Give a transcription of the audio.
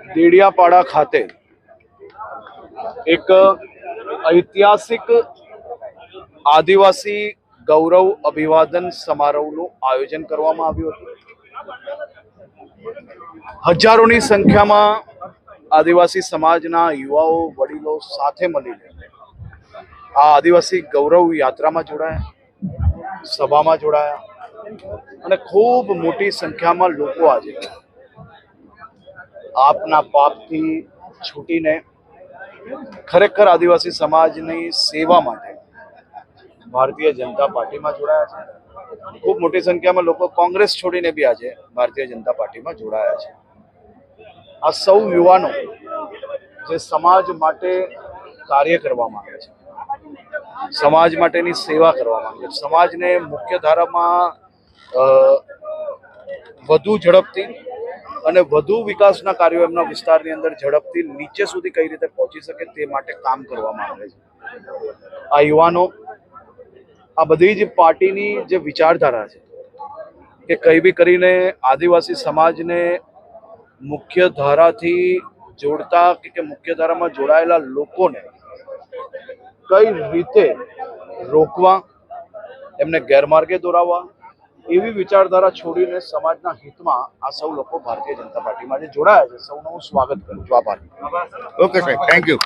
દેડિયાપાડા ખાતે એક ઐતિહાસિક આદિવાસી ગૌરવ અભિવાદન સમારોહનું આયોજન કરવામાં આવ્યું હતું। હજારોની સંખ્યામાં આદિવાસી સમાજના યુવાઓ વડીલો સાથે મળીને આ આદિવાસી ગૌરવ યાત્રામાં જોડાયા, સભામાં જોડાયા અને ખૂબ મોટી સંખ્યામાં લોકો આજે આપના પાપથી છૂટીને ખરેખર આદિવાસી સમાજની સેવા માટે ભારતીય જનતા પાર્ટીમાં જોડાયા છે। ખૂબ મોટી સંખ્યામાં લોકો કોંગ્રેસ છોડીને બી આજે ભારતીય જનતા પાર્ટીમાં જોડાયા છે। આ સૌ યુવાનો જે સમાજ માટે કાર્ય કરવા માંગે છે, સમાજ માટેની સેવા કરવા માંગે છે, સમાજને મુખ્ય ધારામાં વધુ ઝડપથી અને વધુ વિકાસના કાર્યો એમના વિસ્તારની અંદર ઝડપથી નીચે સુધી કઈ રીતે પહોંચી શકે તે માટે કામ કરવા માંગે છે। આ યુવાનો આ બધી જ પાર્ટીની જે વિચારધારા છે કે કઈ બી કરીને આદિવાસી સમાજને મુખ્ય ધારાથી જોડતા કે મુખ્ય ધારામાં જોડાયેલા લોકોને કઈ રીતે રોકવા, એમને ગેરમાર્ગે દોરાવવા, એવી વિચારધારા છોડીને સમાજના હિતમાં આ સૌ લોકો ભારતીય જનતા પાર્ટીમાં જે જોડાયા છે, સૌનું હું સ્વાગત કરું છું। આભાર। ઓકે સાહેબ, થેન્ક યુ।